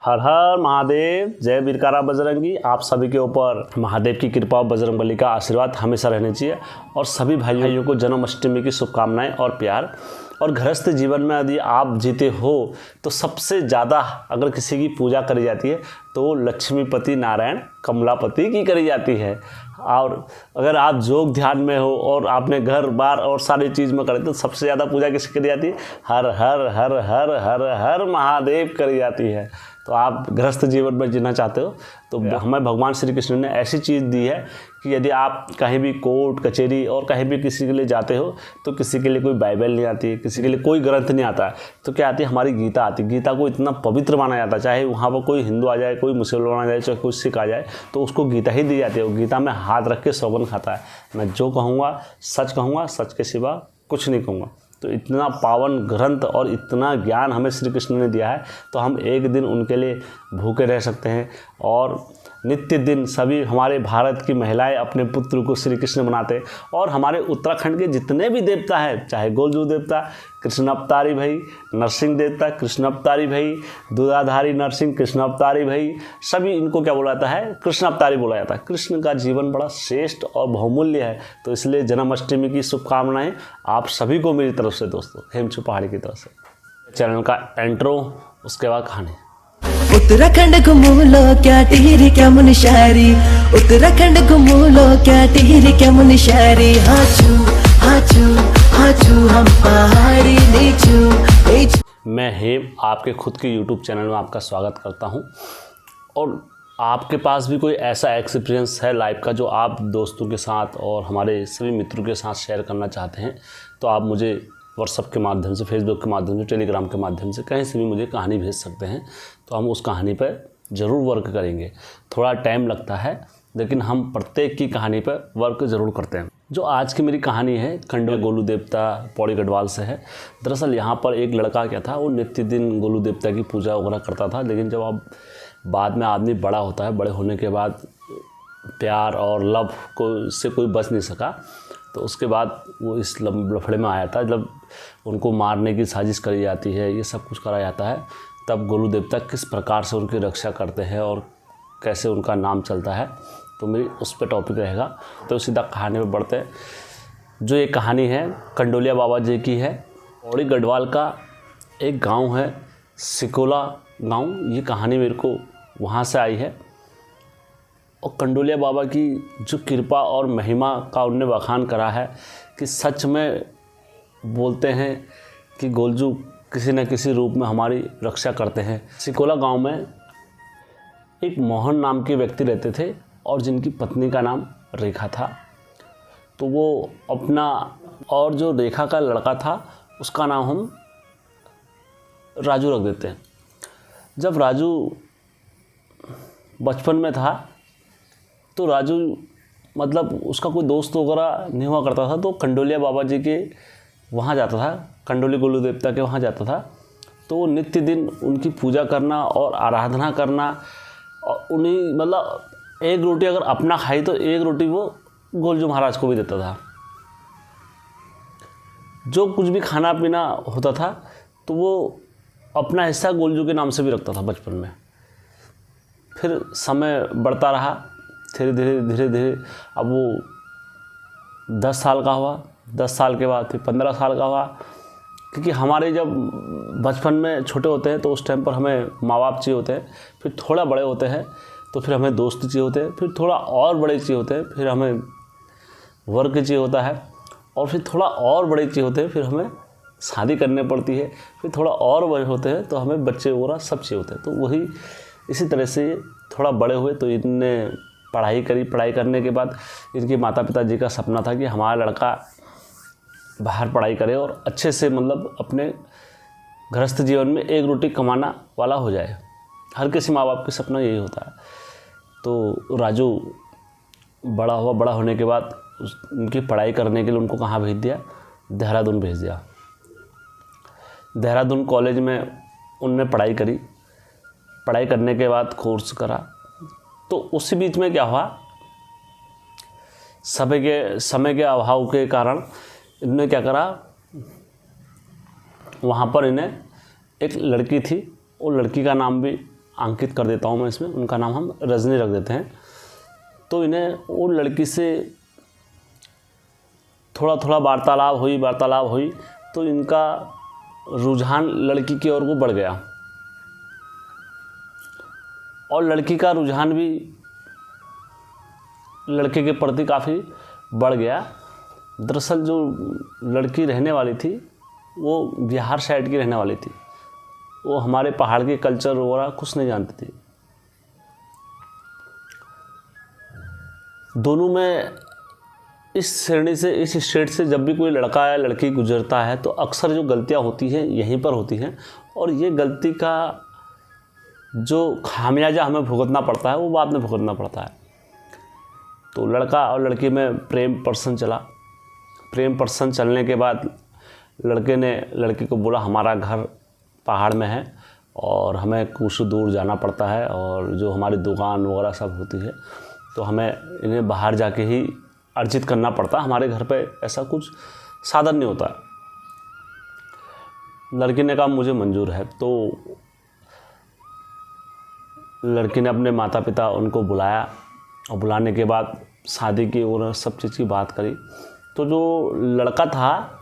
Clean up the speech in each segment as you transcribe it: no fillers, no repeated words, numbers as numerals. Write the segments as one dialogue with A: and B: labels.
A: हर हर महादेव, जय वीरकारा बजरंगी। आप सभी के ऊपर महादेव की कृपा और बजरंगबली का आशीर्वाद हमेशा रहना चाहिए। और सभी भाइयों को जन्माष्टमी की शुभकामनाएं और प्यार। और गृहस्थ जीवन में यदि आप जीते हो तो सबसे ज़्यादा अगर किसी की पूजा करी जाती है तो लक्ष्मीपति नारायण कमलापति की करी जाती है। और अगर आप योग ध्यान में हो और आपने घर बार और सारी चीज़ में करे तो सबसे ज़्यादा पूजा किसकी करी जाती है? हर हर हर हर हर हर महादेव करी जाती है। तो आप गृहस्थ जीवन में जीना चाहते हो तो हमें भगवान श्री कृष्ण ने ऐसी चीज़ दी है कि यदि आप कहीं भी कोर्ट कचहरी और कहीं भी किसी के लिए जाते हो तो किसी के लिए कोई बाइबल नहीं आती है, किसी के लिए कोई ग्रंथ नहीं आता है, तो क्या आती है? हमारी गीता आती है। गीता को इतना पवित्र माना जाता है, चाहे वहाँ पर कोई हिंदू आ जाए, कोई मुसलमान आ जाए, चाहे कोई सिख आ जाए, तो उसको गीता ही दी जाती है। वो गीता में हाथ रख के सौगंध खाता है, मैं जो कहूँगा सच के सिवा कुछ नहीं कहूँगा। तो इतना पावन ग्रंथ और इतना ज्ञान हमें श्री कृष्ण ने दिया है, तो हम एक दिन उनके लिए भूखे रह सकते हैं। और नित्य दिन सभी हमारे भारत की महिलाएं अपने पुत्र को श्री कृष्ण बनाते हैं। और हमारे उत्तराखंड के जितने भी देवता हैं, चाहे गोलजू देवता कृष्ण अवतारी भाई, नरसिंह देवता कृष्ण अवतारी भाई, दूधाधारी नरसिंह कृष्ण अवतारी भाई, सभी इनको क्या बोला जाता है? कृष्ण अवतारी बोला जाता है। कृष्ण का जीवन बड़ा श्रेष्ठ और बहुमूल्य है। तो इसलिए जन्माष्टमी की शुभकामनाएं आप सभी को मेरी तरफ से दोस्तों, हेमचू पहाड़ी की तरफ से। चैनल का इंट्रो, उसके बाद कहानी।
B: उत्तराखंड घुमूलो क्या टिहरी क्या मुनशारी, उत्तराखंड घुमूलो क्या टिहरी क्या मुनशारी। हाचू हाचू हाचू हम पहाड़ी नीचू।
A: मैं हेम आपके खुद के YouTube चैनल में आपका स्वागत करता हूं। और आपके पास भी कोई ऐसा एक्सपीरियंस है लाइफ का जो आप दोस्तों के साथ और हमारे सभी मित्रों के साथ शेयर करना चाहते हैं, तो आप मुझे व्हाट्सएप के माध्यम से, फेसबुक के माध्यम से, टेलीग्राम के माध्यम से कहीं से भी मुझे कहानी भेज सकते हैं। तो हम उस कहानी पर ज़रूर वर्क करेंगे। थोड़ा टाइम लगता है लेकिन हम प्रत्येक की कहानी पर वर्क ज़रूर करते हैं। जो आज की मेरी कहानी है कंडोली गोलू देवता पौड़ी गढ़वाल से है। दरअसल यहाँ पर एक लड़का क्या था, वो नित्य दिन गोलू देवता की पूजा वगैरह करता था। लेकिन जब आप बाद में आदमी बड़ा होता है, बड़े होने के बाद प्यार और लव को से कोई बच नहीं सका, तो उसके बाद वो इस लफड़े में आया था। जब उनको मारने की साजिश करी जाती है, ये सब कुछ करा जाता है, तब गोलू देवता किस प्रकार से उनकी रक्षा करते हैं और कैसे उनका नाम चलता है, तो मेरी उस पर टॉपिक रहेगा। तो सीधा कहानी में बढ़ते हैं। जो ये कहानी है कंडोलिया बाबा जी की है। पौड़ी गढ़वाल का एक गांव है सिकोला गांव। ये कहानी मेरे को वहाँ से आई है। और कंडोलिया बाबा की जो कृपा और महिमा का उनने बखान करा है कि सच में बोलते हैं कि गोलजू किसी न किसी रूप में हमारी रक्षा करते हैं। सिकोला गांव में एक मोहन नाम के व्यक्ति रहते थे और जिनकी पत्नी का नाम रेखा था। तो वो अपना, और जो रेखा का लड़का था उसका नाम हम राजू रख देते हैं। जब राजू बचपन में था तो राजू मतलब उसका कोई दोस्त वगैरह नहीं हुआ करता था, तो कंडोलिया बाबा जी के वहाँ जाता था, कंडोली गोलू देवता के वहाँ जाता था। तो वो नित्य दिन उनकी पूजा करना और आराधना करना, और उन्हीं मतलब एक रोटी अगर अपना खाई तो एक रोटी वो गोलजू महाराज को भी देता था। जो कुछ भी खाना पीना होता था तो वो अपना हिस्सा गोलजू के नाम से भी रखता था बचपन में। फिर समय बढ़ता रहा, धीरे धीरे अब वो 10 साल का हुआ, 10 साल के बाद फिर 15 साल का हुआ। क्योंकि हमारे जब बचपन में छोटे होते हैं तो उस टाइम पर हमें माँ बाप चाहिए होते हैं, फिर थोड़ा बड़े होते हैं तो फिर हमें दोस्त चाहिए होते हैं, फिर थोड़ा और बड़े चाहिए होते हैं, फिर हमें वर्क चाहिए होता है, और फिर थोड़ा और बड़े चाहिए होते हैं, फिर हमें शादी करनी पड़ती है, फिर थोड़ा और बड़े होते हैं तो हमें बच्चे वगैरह सब चाहिए होते हैं। तो वही इसी तरह से थोड़ा बड़े हुए तो इनने पढ़ाई करी। पढ़ाई करने के बाद इनके माता पिता जी का सपना था कि हमारा लड़का बाहर पढ़ाई करे और अच्छे से मतलब अपने गृहस्थ जीवन में एक रोटी कमाना वाला हो जाए। हर किसी माँ बाप का सपना यही होता है। तो राजू बड़ा हुआ, बड़ा होने के बाद उनकी पढ़ाई करने के लिए उनको कहाँ भेज दिया? देहरादून भेज दिया। देहरादून कॉलेज में उनने पढ़ाई करी। पढ़ाई करने के बाद कोर्स करा। तो उसी बीच में क्या हुआ, समय के अभाव के कारण इन्होंने क्या करा, वहाँ पर इन्हें एक लड़की थी, वो लड़की का नाम भी अंकित कर देता हूँ मैं इसमें, उनका नाम हम रजनी रख देते हैं। तो इन्हें वो लड़की से थोड़ा थोड़ा वार्तालाप हुई तो इनका रुझान लड़की की ओर को बढ़ गया और लड़की का रुझान भी लड़के के प्रति काफ़ी बढ़ गया। दरअसल जो लड़की रहने वाली थी वो बिहार साइड की रहने वाली थी, वो हमारे पहाड़ के कल्चर वगैरह कुछ नहीं जानती थी। दोनों में इस श्रेणी से, इस स्टेट से जब भी कोई लड़का या लड़की गुजरता है तो अक्सर जो गलतियां होती हैं यहीं पर होती हैं और ये गलती का जो खामियाजा हमें भुगतना पड़ता है वो बाद में भुगतना पड़ता है। तो लड़का और लड़की में प्रेम पर्सन चलने के बाद लड़के ने लड़की को बोला हमारा घर पहाड़ में है और हमें कुछ दूर जाना पड़ता है और जो हमारी दुकान वगैरह सब होती है तो हमें इन्हें बाहर जाके ही अर्जित करना पड़ता है, हमारे घर पे ऐसा कुछ साधन नहीं होता। लड़की ने कहा मुझे मंजूर है। तो लड़की ने अपने माता पिता उनको बुलाया और बुलाने के बाद शादी की और सब चीज़ की बात करी। तो जो लड़का था,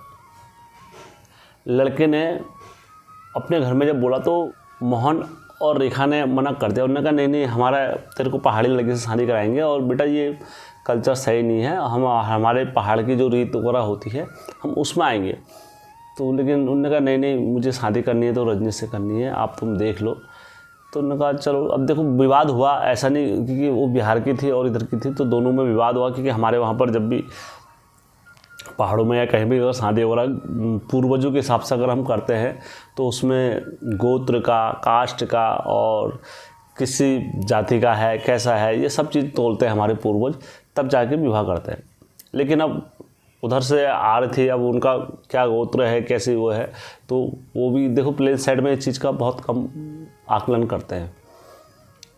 A: लड़के ने अपने घर में जब बोला तो मोहन और रेखा ने मना कर दिया। उन्होंने कहा नहीं हमारा तेरे को पहाड़ी लड़की से शादी कराएंगे और बेटा ये कल्चर सही नहीं है, हम हमारे पहाड़ की जो रीत वगैरह होती है हम उसमें आएंगे। तो लेकिन उन्होंने कहा नहीं मुझे शादी करनी है तो रजनी से करनी है, आप तुम देख लो। तो उन्होंने कहा चलो। अब देखो विवाद हुआ, ऐसा नहीं क्योंकि वो बिहार की थी और इधर की थी तो दोनों में विवाद हुआ, क्योंकि हमारे वहाँ पर जब भी पहाड़ों में या कहीं भी अगर शादी वगैरह पूर्वजों के हिसाब से अगर हम करते हैं तो उसमें गोत्र का, कास्ट का और किसी जाति का है कैसा है ये सब चीज़ तोलते हैं हमारे पूर्वज, तब जाके विवाह करते हैं। लेकिन अब उधर से आ रही थी, अब उनका क्या गोत्र है कैसी वो है तो वो भी देखो प्लेन साइड में इस चीज़ का बहुत कम आकलन करते हैं।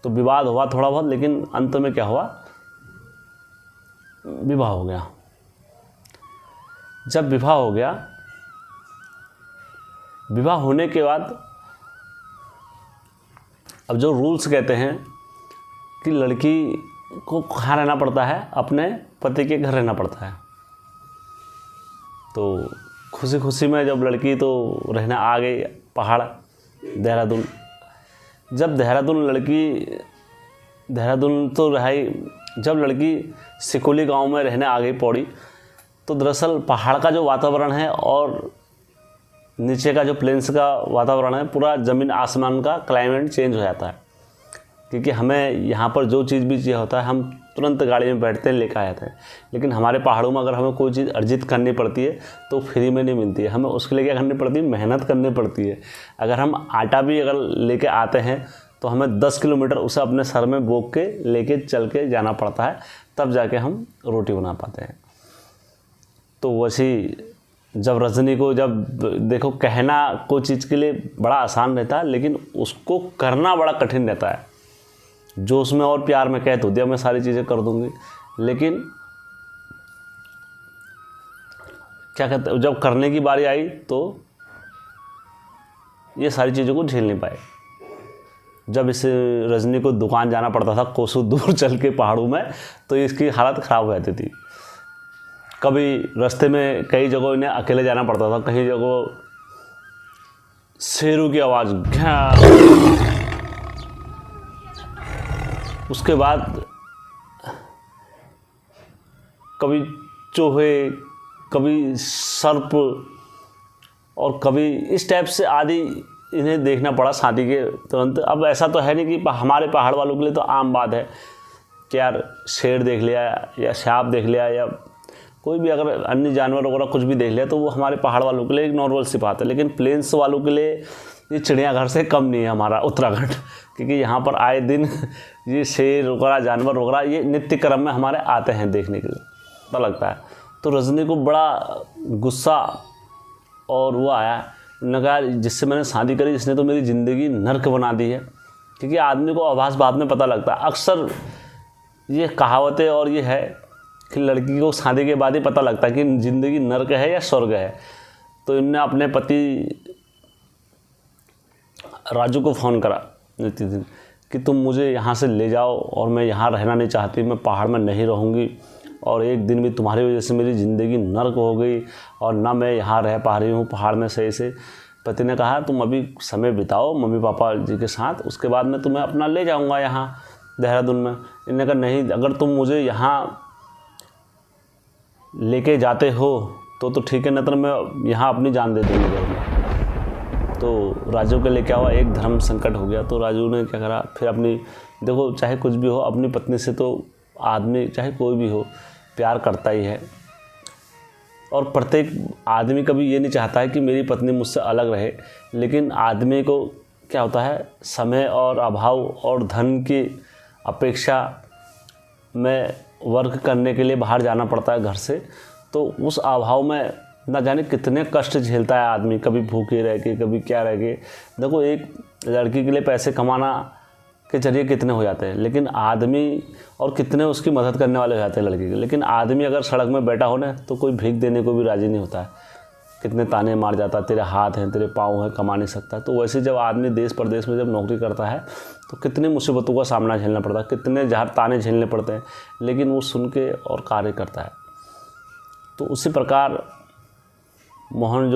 A: तो विवाद हुआ थोड़ा बहुत, लेकिन अंत में क्या हुआ, विवाह हो गया। जब विवाह हो गया, विवाह होने के बाद अब जो रूल्स कहते हैं कि लड़की को कहाँ रहना पड़ता है, अपने पति के घर रहना पड़ता है। तो खुशी खुशी में जब लड़की तो रहने आ गई पहाड़ देहरादून, जब देहरादून तो रही, जब लड़की सिकोली गांव में रहने आ गई पौड़ी, तो दरअसल पहाड़ का जो वातावरण है और नीचे का जो प्लेन्स का वातावरण है, पूरा ज़मीन आसमान का क्लाइमेट चेंज हो जाता है। क्योंकि हमें यहाँ पर जो चीज़ भी चाहिए होता है हम तुरंत गाड़ी में बैठते हैं लेकर आ जाते हैं, लेकिन हमारे पहाड़ों में अगर हमें कोई चीज़ अर्जित करनी पड़ती है तो फ्री में नहीं मिलती है, हमें उसके लिए क्या करनी पड़ती है, मेहनत करनी पड़ती है। अगर हम आटा भी अगर लेके आते हैं तो हमें 10 किलोमीटर उसे अपने सर में बोक के लेके चल के जाना पड़ता है, तब जाके हम रोटी बना पाते हैं। तो वैसी जब रजनी को, जब देखो कहना कोई चीज़ के लिए बड़ा आसान रहता है लेकिन उसको करना बड़ा कठिन रहता है। जो उसमें और प्यार में कह तो दिया मैं सारी चीज़ें कर दूंगी, लेकिन क्या कहते हैं, जब करने की बारी आई तो ये सारी चीज़ों को झेल नहीं पाए। जब इस रजनी को दुकान जाना पड़ता था कोसों दूर चल के पहाड़ों में, तो इसकी हालत ख़राब हो जाती थी। कभी रास्ते में कई जगहों इन्हें अकेले जाना पड़ता था, कहीं जगह शेरों की आवाज़, उसके बाद कभी चूहे, कभी सर्प और कभी इस टाइप से आदि इन्हें देखना पड़ा शादी के तुरंत। अब ऐसा तो है नहीं कि हमारे पहाड़ वालों के लिए तो आम बात है कि यार शेर देख लिया या सांप देख लिया या कोई भी अगर अन्य जानवर वगैरह कुछ भी देख लिया तो वो हमारे पहाड़ वालों के लिए एक नॉर्मल सी बात है। लेकिन प्लेन्स वालों के लिए ये चिड़ियाघर से कम नहीं है हमारा उत्तराखंड, क्योंकि यहाँ पर आए दिन ये शेर वगैरह जानवर वगैरह ये नित्य क्रम में हमारे आते हैं देखने के लिए, पता लगता है। तो रजनी को बड़ा गुस्सा और वो आया, उन्होंने कहा जिससे मैंने शादी करी जिसने तो मेरी ज़िंदगी नर्क बना दी है। क्योंकि आदमी को आभास बाद में पता लगता है, अक्सर ये कहावतें और ये है कि लड़की को शादी के बाद ही पता लगता है कि ज़िंदगी नर्क है या स्वर्ग है। तो इनने अपने पति राजू को फ़ोन करा नित्य दिन कि तुम मुझे यहाँ से ले जाओ और मैं यहाँ रहना नहीं चाहती, मैं पहाड़ में नहीं रहूँगी और एक दिन भी तुम्हारी वजह से मेरी ज़िंदगी नर्क हो गई और ना मैं यहाँ रह पा रही हूँ पहाड़ में सही से। पति ने कहा तुम अभी समय बिताओ मम्मी पापा जी के साथ, उसके बाद मैं तुम्हें अपना ले जाऊँगा यहाँ देहरादून में। इन्होंने कहा नहीं, अगर तुम मुझे यहाँ लेके जाते हो तो ठीक है, न तो मैं यहाँ अपनी जान दे दूँगी घर में। तो राजू के लिए क्या हुआ, एक धर्म संकट हो गया। तो राजू ने क्या करा, फिर अपनी, देखो चाहे कुछ भी हो, अपनी पत्नी से तो आदमी चाहे कोई भी हो प्यार करता ही है, और प्रत्येक आदमी कभी ये नहीं चाहता है कि मेरी पत्नी मुझसे अलग रहे। लेकिन आदमी को क्या होता है, समय और अभाव और धन की अपेक्षा में वर्क करने के लिए बाहर जाना पड़ता है घर से। तो उस अभाव में ना जाने कितने कष्ट झेलता है आदमी, कभी भूखे रह के, कभी क्या रह के। देखो एक लड़की के लिए पैसे कमाना के जरिए कितने हो जाते हैं, लेकिन आदमी, और कितने उसकी मदद करने वाले हो जाते हैं लड़की के। लेकिन आदमी अगर सड़क में बैठा हो ना तो कोई भीख देने को भी राज़ी नहीं होता है, कितने ताने मार जाता है, तेरे हाथ हैं, तेरे पाँव हैं, कमा नहीं सकता। तो वैसे जब आदमी देश प्रदेश में जब नौकरी करता है तो कितनी मुसीबतों का सामना झेलना पड़ता है, कितने जहर ताने झेलने पड़ते हैं, लेकिन वो सुन के और कार्य करता है। तो उसी प्रकार मोहन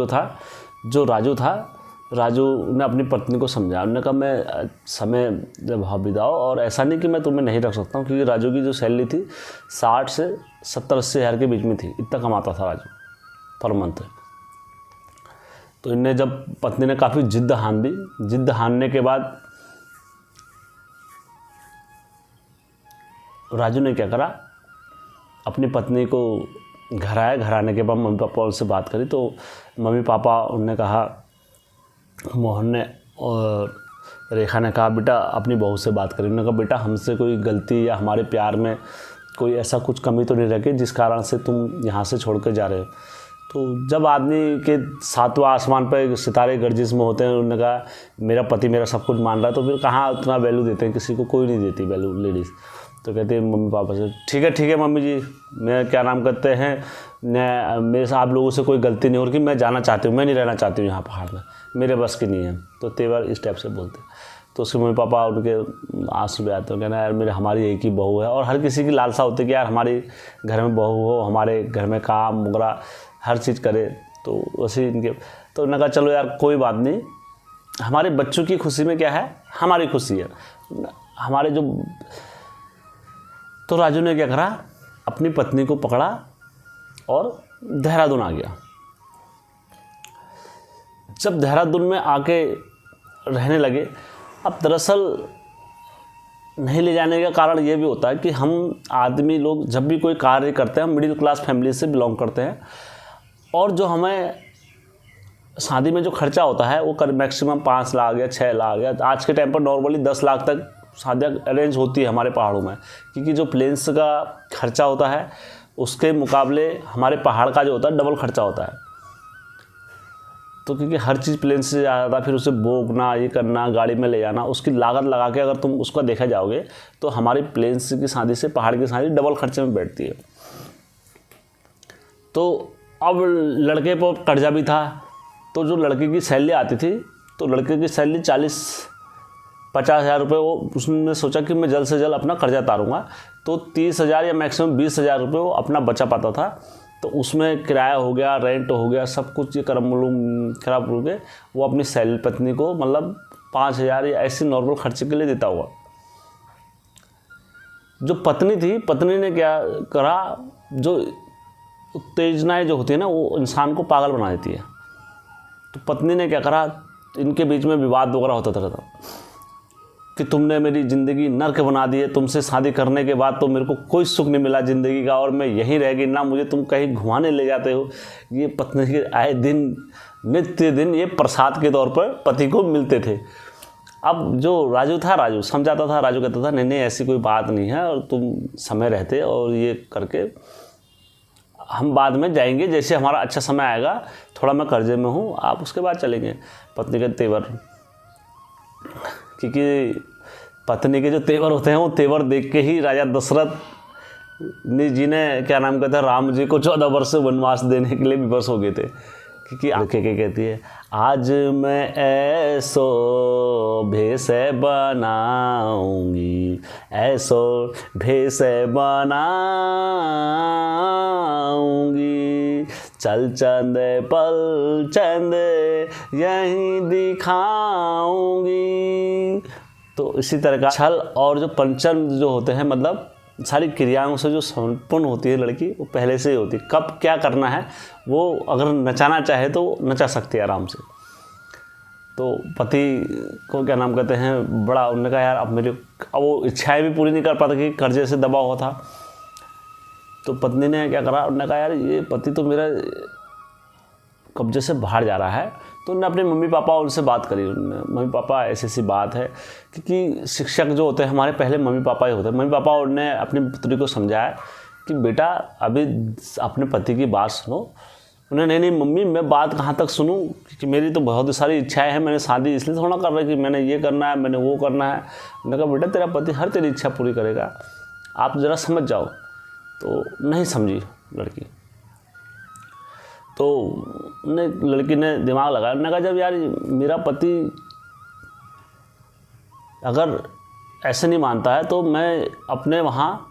A: जो राजू था, राजू ने अपनी पत्नी को समझाया। उन्होंने कहा मैं समय जब बिताओ, और ऐसा नहीं कि मैं तुम्हें नहीं रख सकता हूँ, क्योंकि राजू की जो सैलरी थी 60 से 70-80 हज़ार के बीच में थी, इतना कमाता था राजू पर मंथ। तो इनने जब पत्नी ने काफ़ी जिद्द हान दी, जिद्द हानने के बाद राजू ने क्या करा, अपनी पत्नी को घर आया। घर आने के बाद मम्मी पापा उनसे बात करी, तो मम्मी पापा उनने कहा, मोहन ने और रेखा ने कहा बेटा अपनी बहू से बात करी। उन्होंने कहा बेटा हमसे कोई गलती या हमारे प्यार में कोई ऐसा कुछ कमी तो नहीं रखी जिस कारण से तुम यहाँ से छोड़ कर जा रहे हो। तो जब आदमी के सातवां आसमान पर सितारे गर्जिश में होते हैं, उन्होंने कहा मेरा पति मेरा सब कुछ मान रहा है, तो फिर कहाँ उतना वैल्यू देते हैं, किसी को कोई नहीं देती वैल्यू लेडीज़। तो कहते हैं मम्मी पापा से ठीक है मम्मी जी, मैं क्या नाम करते हैं, मेरे से आप लोगों से कोई गलती नहीं हो रही, मैं जाना चाहती हूँ, मैं नहीं रहना चाहती हूँ यहाँ पहाड़ में, मेरे बस की नहीं है। तो तेवर इस टाइप से बोलते। तो उसके मम्मी पापा उनके आंसू भी आते हैं, कहना यार मेरे हमारी एक ही बहू है, और हर किसी की लालसा होती है कि यार हमारी घर में बहू हो, हमारे घर में काम वगैरह हर चीज़ करे। तो वैसे इनके, तो उन्होंने कहा चलो यार कोई बात नहीं, हमारे बच्चों की खुशी में क्या है, हमारी खुशी है हमारे जो। तो राजू ने क्या करा, अपनी पत्नी को पकड़ा और देहरादून आ गया। जब देहरादून में आके रहने लगे, अब दरअसल नहीं ले जाने का कारण ये भी होता है कि हम आदमी लोग जब भी कोई कार्य करते हैं, हम मिडिल क्लास फैमिली से बिलोंग करते हैं, और जो हमें शादी में जो खर्चा होता है वो मैक्सिमम 5 लाख या 6 लाख या आज के टाइम पर नॉर्मली 10 लाख तक शादियाँ अरेंज होती है हमारे पहाड़ों में, क्योंकि जो प्लेन्स का खर्चा होता है उसके मुकाबले हमारे पहाड़ का जो होता है डबल खर्चा होता है। तो क्योंकि हर चीज़ प्लेन से ज़्यादा, फिर उसे बोगना, ये करना, गाड़ी में ले जाना, उसकी लागत लगा के अगर तुम उसका देखा जाओगे तो हमारी प्लेन्स की शादी से पहाड़ की शादी डबल खर्चे में बैठती है। तो अब लड़के पर कर्जा भी था, तो जो लड़के की सैलरी आती थी, तो लड़के की सैलरी 40-50 हज़ार रुपये, वो उसने सोचा कि मैं जल्द से जल्द अपना कर्जा उतारूँगा। तो 30 हज़ार या मैक्सिमम 20 हज़ार रुपये वो अपना बचा पाता था। तो उसमें किराया हो गया, रेंट हो गया, सब कुछ ये खराब हो गए, वो अपनी सैलरी पत्नी को मतलब 5 हज़ार या ऐसे नॉर्मल खर्चे के लिए देता हुआ। जो पत्नी थी, पत्नी ने क्या करा, जो उत्तेजनाएँ जो होती है ना वो इंसान को पागल बना देती है। तो पत्नी ने क्या करा, इनके बीच में विवाद वगैरह होता रहता कि तुमने मेरी ज़िंदगी नर्क बना दी है, तुमसे शादी करने के बाद तो मेरे को कोई सुख नहीं मिला ज़िंदगी का, और मैं यहीं रह गई ना, मुझे तुम कहीं घुमाने ले जाते हो। ये पत्नी के आए दिन नित्य दिन ये प्रसाद के तौर पर पति को मिलते थे। अब जो राजू था, राजू समझाता था, राजू कहता था नहीं ऐसी कोई बात नहीं है, और तुम समय रहते और ये करके हम बाद में जाएंगे, जैसे हमारा अच्छा समय आएगा, थोड़ा मैं कर्जे में हूँ, आप उसके बाद चलेंगे। पत्नी के तेवर, क्योंकि पत्नी के जो तेवर होते हैं वो तेवर देख के ही राजा दशरथ जी ने क्या नाम कहते हैं, राम जी को 14 वर्ष वनवास देने के लिए विवश हो गए थे। क्योंकि आके क्या कहती है, आज मैं ऐसो भेष बनाऊंगी, ऐसो भेष बनाऊंगी, चल चंद पल चंद यहीं दिखाऊंगी। तो इसी तरह का छल और जो पंचम जो होते हैं, मतलब सारी क्रियाओं से जो संपन्न होती है लड़की, वो पहले से ही होती है। कब क्या करना है वो अगर नचाना चाहे तो नचा सकती है आराम से। तो पति को क्या नाम कहते हैं, बड़ा उन्होंने कहा यार अब वो इच्छाएं भी पूरी नहीं कर पाता कि कर्जे से दबा हुआ था। तो पत्नी ने क्या करा, उन्होंने कहा यार ये पति तो मेरा कब्जे से बाहर जा रहा है। तो उन्होंने अपने मम्मी पापा उनसे बात करी। उन्होंने मम्मी पापा ऐसी ऐसी बात है, क्योंकि शिक्षक जो होते हैं हमारे पहले मम्मी पापा ही होते हैं। मम्मी पापा उन्होंने अपनी पुत्री को समझाया कि बेटा अभी अपने पति की बात सुनो। उन्होंने नहीं मम्मी मैं बात कहाँ तक सुनूं, क्योंकि मेरी तो बहुत सारी इच्छाएं हैं, मैंने शादी इसलिए थोड़ा कर रहा है कि मैंने ये करना है, मैंने वो करना है। मैंने कहा बेटा तेरा पति हर तेरी इच्छा पूरी करेगा, आप ज़रा समझ जाओ। तो नहीं समझी लड़की। तो लड़की ने दिमाग लगाया, उन्होंने कहा जब यार मेरा पति अगर ऐसे नहीं मानता है तो मैं अपने वहाँ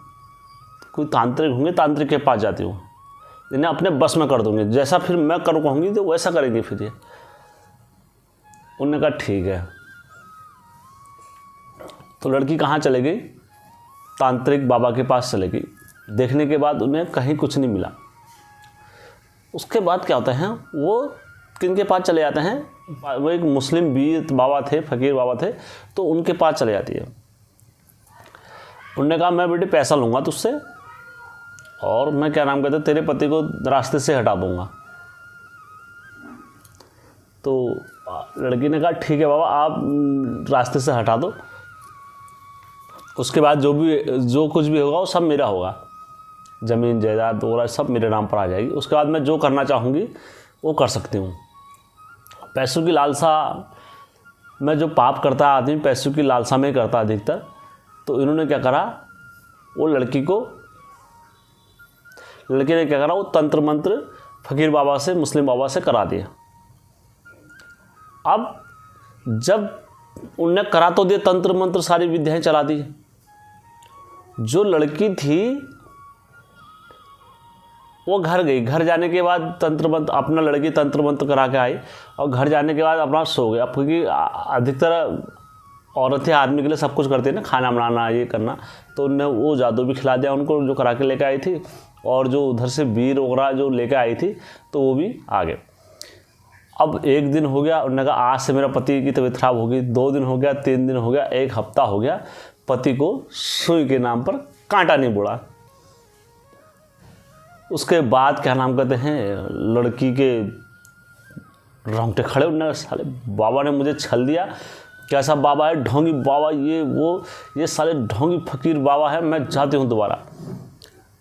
A: कोई तांत्रिक होंगे, तांत्रिक के पास जाती हूँ, इन्हें अपने बस में कर दूँगी, जैसा फिर मैं करूँ कहूँगी तो वैसा करेंगी फिर ये। उन्होंने कहा ठीक है। तो लड़की कहाँ चले गई, तांत्रिक बाबा के पास चले गई। देखने के बाद उन्हें कहीं कुछ नहीं मिला। उसके बाद क्या होता है, वो किन के पास चले जाते हैं, वो एक मुस्लिम वीर बाबा थे, फ़कीर बाबा थे, तो उनके पास चले जाती है। उन्होंने कहा मैं बेटे पैसा लूँगा तुझसे और मैं क्या नाम कहते तेरे पति को रास्ते से हटा दूँगा। तो लड़की ने कहा ठीक है बाबा आप रास्ते से हटा दो, उसके बाद जो कुछ भी होगा वो सब मेरा होगा, ज़मीन जायदाद वगैरह सब मेरे नाम पर आ जाएगी। उसके बाद मैं जो करना चाहूँगी वो कर सकती हूँ। पैसों की लालसा में जो पाप करता है आदमी, पैसों की लालसा में करता अधिकतर। तो इन्होंने क्या करा, वो लड़की ने क्या करा, वो तंत्र मंत्र फ़कीर बाबा से, मुस्लिम बाबा से करा दिया। अब जब उनने करा तो दिया, तंत्र मंत्र सारी विद्याएं चला दी। जो लड़की थी वो घर गई। घर जाने के बाद तंत्र मंत्र अपना लड़की तंत्र मंत्र करा के आई और घर जाने के बाद अपना सो गए। अब क्योंकि अधिकतर औरतें आदमी के लिए सब कुछ करती है ना, खाना बनाना ये करना, तो उनने वो जादू भी खिला दिया उनको जो करा के लेके आई थी। और जो उधर से वीर वगैरह जो लेके आई थी तो वो भी आ गए। अब एक दिन हो गया, उन्होंने कहा आज से मेरा पति की तबीयत खराब होगी। 2 दिन हो गया, 3 दिन हो गया, 1 हफ्ता हो गया, पति को सुई के नाम पर कांटा नहीं बुड़ा। उसके बाद क्या नाम कहते हैं, लड़की के रोंगटे खड़े। उन्होंने साले बाबा ने मुझे छल दिया, कैसा बाबा है, ढोंगी बाबा, ये वो, ये साले ढोंगी फ़कीर बाबा है, मैं जाती हूँ दोबारा।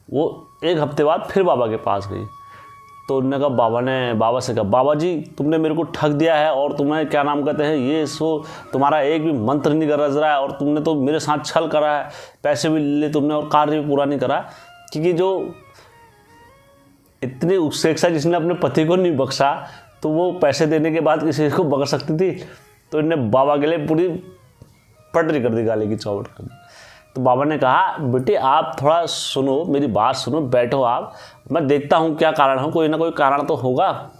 A: वो 1 हफ्ते बाद फिर बाबा के पास गई। तो उन्होंने कहा, बाबा से कहा बाबा जी तुमने मेरे को ठग दिया है और तुम्हें क्या नाम कहते हैं ये सो तुम्हारा एक भी मंत्र नहीं गरज रहा है और तुमने तो मेरे साथ छल करा है, पैसे भी ले तुमने और कार्य भी पूरा नहीं करा। क्योंकि जो इतनी उपेक्षा जिसने अपने पति को नहीं बख्शा तो वो पैसे देने के बाद किसी को बख्श सकती थी। तो इन्हें बाबा के लिए पूरी पटरी कर दी, गाली की चौपट कर दी। तो बाबा ने कहा बेटे आप थोड़ा सुनो, मेरी बात सुनो, बैठो आप, मैं देखता हूँ क्या कारण है, कोई ना कोई कारण तो होगा।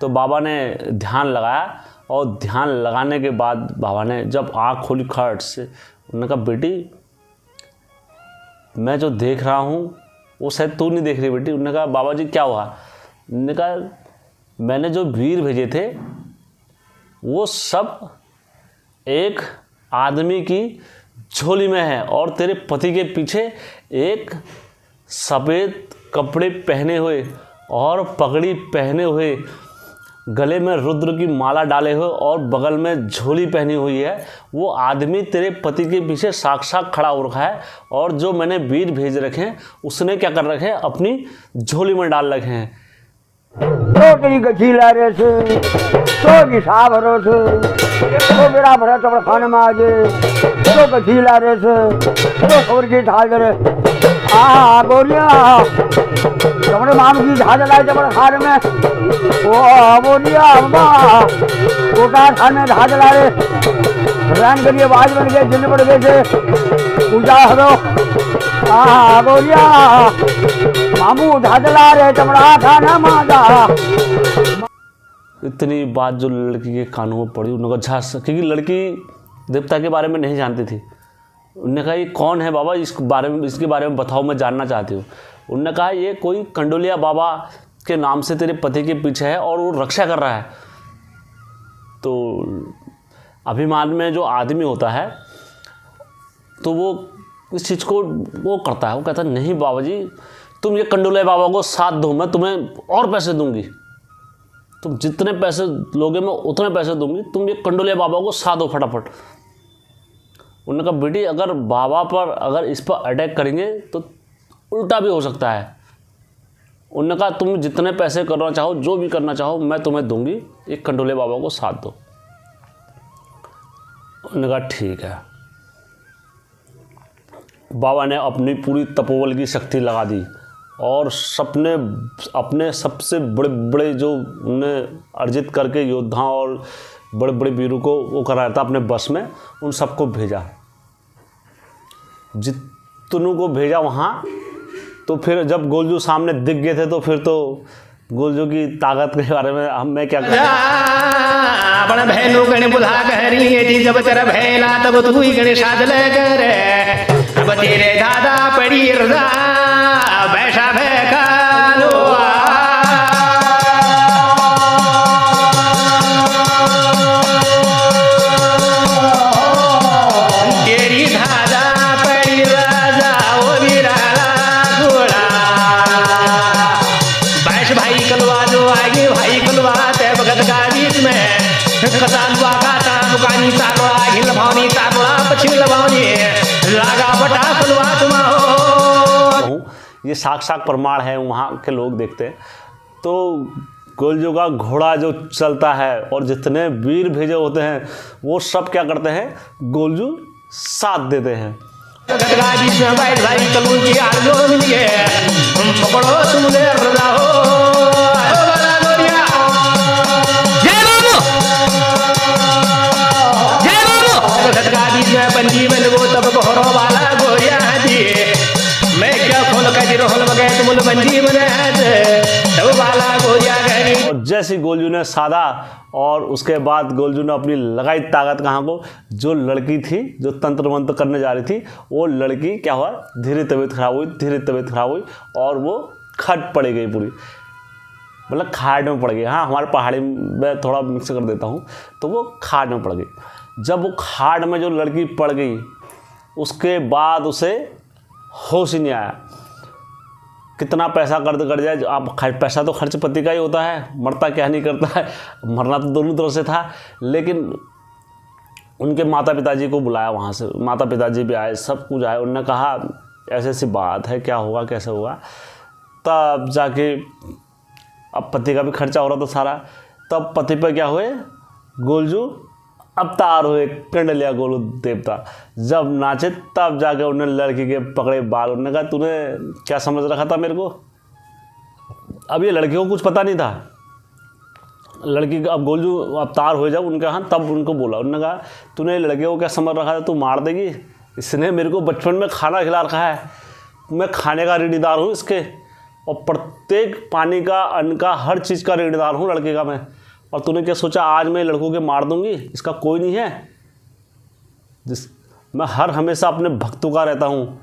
A: तो बाबा ने ध्यान लगाया और ध्यान लगाने के बाद बाबा ने जब आँख खोली खट से, उन्होंने कहा बेटी मैं जो देख रहा हूँ वो शायद तू नहीं देख रही बेटी। उन्होंने कहा बाबा जी क्या हुआ। उन्होंने कहा मैंने जो वीर भेजे थे वो सब एक आदमी की झोली में है और तेरे पति के पीछे एक सफ़ेद कपड़े पहने हुए और पगड़ी पहने हुए, गले में रुद्र की माला डाले हुए और बगल में झोली पहनी हुई है, वो आदमी तेरे पति के पीछे साक्षात खड़ा हो रखा है। और जो मैंने वीर भेज रखे हैं उसने क्या कर रखे हैं, अपनी झोली में डाल रखे हैं।
C: तो तेरी गच्छी ला रहे थे, तो हिसाब भरो थे, तो मेरा भरा तो खाने में आज तो गच्छी ला रहे थे, तो खबर की ठाल करे आ गोरिया जबड़े माम की झाज लाए जबड़े खार में ओ बोलिया अम्मा वो का खान में झाज लाए रंग करिए बाज बन गए जिन पड़ गए थे पूजा हरो बोलिया मामू झाज ला रहे जबड़ा खाना माजा।
A: इतनी बात जो लड़की के कानों में पड़ी, उन्होंने कहा झा, क्योंकि लड़की देवता के बारे में नहीं जानती थी। उन्होंने कहा ये कौन है बाबा, इसके बारे में बताओ, मैं जानना चाहती हूँ। उन्होंने कहा ये कोई कंडोलिया बाबा के नाम से तेरे पति के पीछे है और वो रक्षा कर रहा है। तो अभिमान में जो आदमी होता है तो वो इस चीज़ को वो करता है, वो कहता है नहीं बाबा जी, तुम ये कंडोलिया बाबा को साथ दो, मैं तुम्हें और पैसे दूंगी, तुम जितने पैसे लोगे मैं उतने पैसे दूंगी, तुम ये कंडोलिया बाबा को साथ दो फटाफट। उन्होंने कहा बेटी अगर बाबा पर अगर इस पर अटैक करेंगे तो उल्टा भी हो सकता है। उन्होंने कहा तुम जितने पैसे करना चाहो, जो भी करना चाहो, मैं तुम्हें दूंगी, एक कंडोलिया बाबा को साथ दो। उन्होंने कहा ठीक है। बाबा ने अपनी पूरी तपोबल की शक्ति लगा दी और अपने सबसे बड़े बड़े जो उन्हें अर्जित करके योद्धाओं और बड़े बड़े वीरों को वो कराया था अपने बस में, उन सबको भेजा। जितनों को भेजा वहाँ, तो फिर जब गोलजू सामने दिख गए थे तो फिर तो गोलजू की ताकत के बारे में मैं क्या करूँ।
D: अपन बहनों गण बुला करी जब तेरा भैला तब तू ही गणेश साजल करे, अब तेरे दादा पड़ी रजा बैठा भैखालो तेरी दादा पड़ी रजा ओ बिराला घोड़ा बैठ भाई कलवा जो आगे भाई कलवा ते भगत का बीच में कसालवा का तामुकानी तालवा हिल भावनी तालवा पश्चिम लभावनी लागा बटा कलवा तुमा हो।
A: ये साक्षात प्रमाण है, वहाँ के लोग देखते हैं। तो गोलजू का घोड़ा जो चलता है और जितने वीर भेजे होते हैं वो सब क्या करते हैं, गोलजू साथ देते हैं।
D: गदगा बीच में बैठ भाई कलू की आलो मिल गए पकड़ो तुम ले रजा हो बड़ा गोरिया जय बाबू जय बाबू। गदगा बीच में पंजी में लगो तब घोड़ो वाला गोरिया दी मैं क्या खोल कर रोहल मगे तुम बंदी बने तब वाला गोरिया गरी।
A: और जैसे गोलजू ने साधा और उसके बाद गोलजू ने अपनी लगाई ताकत कहाँ को, जो लड़की थी जो तंत्र मंत्र करने जा रही थी, वो लड़की क्या हुआ, धीरे तबीयत खराब हुई और वो खट पड़ गई पूरी, मतलब खाड़ में पड़ गई। हाँ, हमारे पहाड़ी में थोड़ा मिक्स कर देता हूँ, तो वो खाड़ में पड़ गई। जब वो खाड़ में जो लड़की पड़ गई उसके बाद उसे होश ही नहीं आया। कितना पैसा कर्ज कर जाए, आप पैसा तो खर्च पति का ही होता है, मरता क्या नहीं करता है, मरना तो दोनों तरफ से था। लेकिन उनके माता पिताजी को बुलाया, वहाँ से माता पिताजी भी आए, सब कुछ आए। उन्होंने कहा ऐसी ऐसी बात है, क्या होगा कैसे होगा। तब जाके अब पति का भी खर्चा हो रहा था सारा। तब पति पर क्या हुए, गोलजू अवतार हुए, कंडलिया गोलू देवता। जब नाचे तब जाके उन्होंने लड़की के पकड़े बाल। उन्होंने कहा तूने क्या समझ रखा था मेरे को। अब ये लड़की को कुछ पता नहीं था। लड़की का अब गोलजू अवतार हुए जब उनके यहाँ, तब उनको बोला, उन्होंने कहा तूने लड़के को क्या समझ रखा था, तू मार देगी। इसने मेरे को बचपन में खाना खिला रखा है, मैं खाने का ऋणीदार हूँ इसके, और प्रत्येक पानी का, अन्न का, हर चीज़ का ऋणीदार हूँ लड़के का मैं। और तूने क्या सोचा आज मैं लड़कों के मार दूंगी, इसका कोई नहीं है। मैं हर हमेशा अपने भक्तों का रहता हूँ,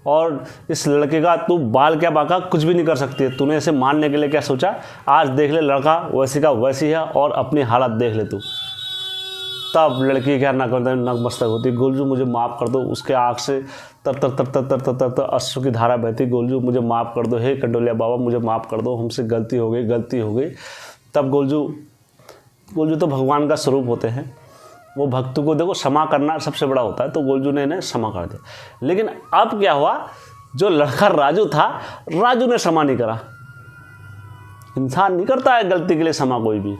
A: और इस लड़के का तू बाल क्या बाका कुछ भी नहीं कर सकती है। तूने इसे मारने के लिए क्या सोचा, आज देख ले लड़का वैसी का वैसी है और अपनी हालत देख ले तू। तब लड़की क्या नतमस्तक होती, गोलजू मुझे माफ़ कर दो। उसके आँख से तर तर तर तर तर तर तर तर अश्रु की धारा बहती, गोलजू मुझे माफ़ कर दो, हे कंडोलिया बाबा मुझे माफ़ कर दो, हमसे गलती हो गई। तब गोलजू तो भगवान का स्वरूप होते हैं, वो भक्तों को देखो क्षमा करना सबसे बड़ा होता है। तो गोलजू ने इन्हें क्षमा कर दिया। लेकिन अब क्या हुआ, जो लड़का राजू था, राजू ने क्षमा नहीं करा। इंसान नहीं करता है गलती के लिए क्षमा कोई भी।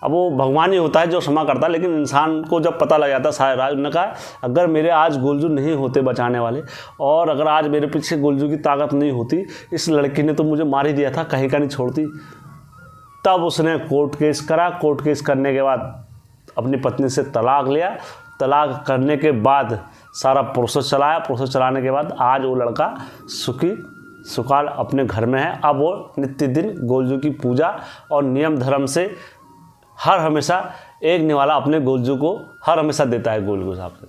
A: अब वो भगवान ही होता है जो क्षमा करता है, लेकिन इंसान को जब पता लग जाता है सारे राज, उन्होंने कहा अगर मेरे आज गोलजू नहीं होते बचाने वाले, और अगर आज मेरे पीछे गोलजू की ताकत नहीं होती, इस लड़की ने तो मुझे मार ही दिया था, कहीं का नहीं छोड़ती। तब उसने कोर्ट केस करा। कोर्ट केस करने के बाद अपनी पत्नी से तलाक लिया। तलाक करने के बाद सारा प्रोसेस चलाया। प्रोसेस चलाने के बाद आज वो लड़का सुखी सुखाल अपने घर में है। अब वो नित्य दिन गोलजू की पूजा और नियम धर्म से हर हमेशा एक निवाला अपने गोलजू को हर हमेशा देता है गोलजू साहब से।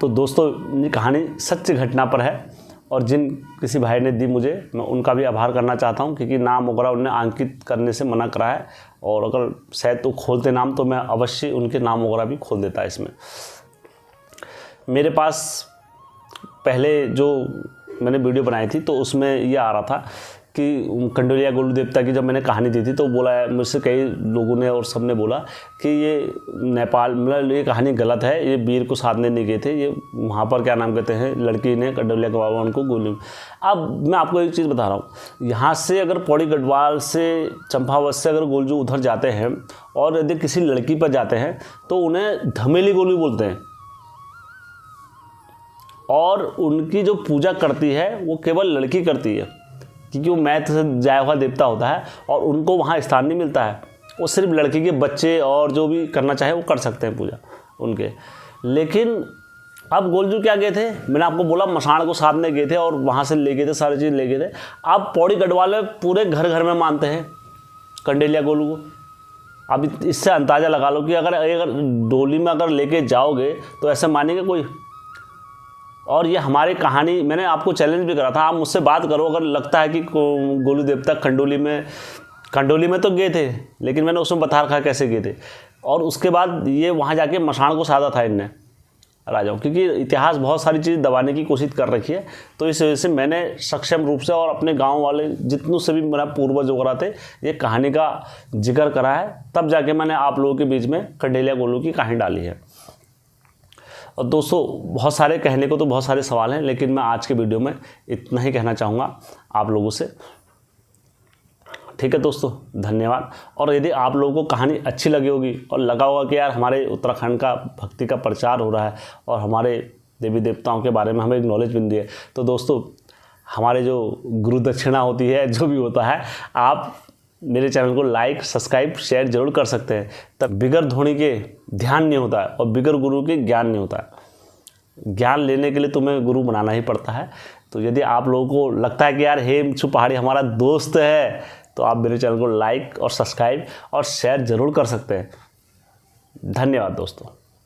A: तो दोस्तों, ये कहानी सच्ची घटना पर है, और जिन किसी भाई ने दी मुझे, मैं उनका भी आभार करना चाहता हूँ, क्योंकि नाम वगैरह उन्होंने अंकित करने से मना करा है, और अगर शायद तो खोलते नाम तो मैं अवश्य उनके नाम वगैरह भी खोल देता इसमें। मेरे पास पहले जो मैंने वीडियो बनाई थी तो उसमें ये आ रहा था कि कंडोलिया गोलू देवता की जब मैंने कहानी दी थी तो बोला है मुझसे, कई लोगों ने और सब ने बोला कि ये नेपाल, मतलब ये कहानी गलत है, ये वीर को साधने नहीं गए थे, ये वहाँ पर क्या नाम कहते हैं, लड़की ने कंडोलिया के बाबा उनको गोली। अब मैं आपको एक चीज़ बता रहा हूँ, यहाँ से अगर पौड़ी गढ़वाल से चंपावत से अगर गोलजू उधर जाते हैं और यदि किसी लड़की पर जाते हैं तो उन्हें धमेली गोलू बोलते हैं, और उनकी जो पूजा करती है वो केवल लड़की करती है, क्योंकि वो मैथ से जाया हुआ देवता होता है और उनको वहाँ स्थान नहीं मिलता है। वो सिर्फ लड़की के बच्चे और जो भी करना चाहे वो कर सकते हैं पूजा उनके। लेकिन अब गोलजू क्या गए थे, मैंने आपको बोला मसाण को साधने गए थे और वहाँ से ले गए थे, सारी चीज़ ले गए थे। अब पौड़ी गढ़वाल में पूरे घर घर में मानते हैं कंडेलिया गोलू को। अब इससे अंदाज़ा लगा लो कि अगर डोली में अगर लेके जाओगे तो ऐसे मानेंगे कोई। और ये हमारी कहानी, मैंने आपको चैलेंज भी करा था, आप मुझसे बात करो अगर लगता है कि गोलू देवता खंडोली में तो गए थे, लेकिन मैंने उसमें बता रखा कैसे गए थे। और उसके बाद ये वहाँ जाके मसाण को साधा था इनने राजाओं, क्योंकि इतिहास बहुत सारी चीज़ दबाने की कोशिश कर रखी है। तो इस वजह से मैंने सक्षम रूप से और अपने गांव वाले जितनों से भी मेरा पूर्वज वगैरह थे ये कहानी का जिक्र करा है, तब जाके मैंने आप लोगों के बीच में कंडेलिया गोलू की कहानी डाली है। और दोस्तों, बहुत सारे कहने को तो बहुत सारे सवाल हैं, लेकिन मैं आज के वीडियो में इतना ही कहना चाहूँगा आप लोगों से। ठीक है दोस्तों, धन्यवाद। और यदि आप लोगों को कहानी अच्छी लगी होगी और लगा होगा कि यार हमारे उत्तराखंड का भक्ति का प्रचार हो रहा है और हमारे देवी देवताओं के बारे में हमें एक नॉलेज मिल रही है, तो दोस्तों हमारे जो गुरु दक्षिणा होती है, जो भी होता है, आप मेरे चैनल को लाइक सब्सक्राइब शेयर जरूर कर सकते हैं। तब बिगर धोनी के ध्यान नहीं होता है और बिगर गुरु के ज्ञान नहीं होता है। ज्ञान लेने के लिए तुम्हें गुरु बनाना ही पड़ता है। तो यदि आप लोगों को लगता है कि यार हेमचू पहाड़ी हमारा दोस्त है, तो आप मेरे चैनल को लाइक और सब्सक्राइब और शेयर जरूर कर सकते हैं। धन्यवाद दोस्तों।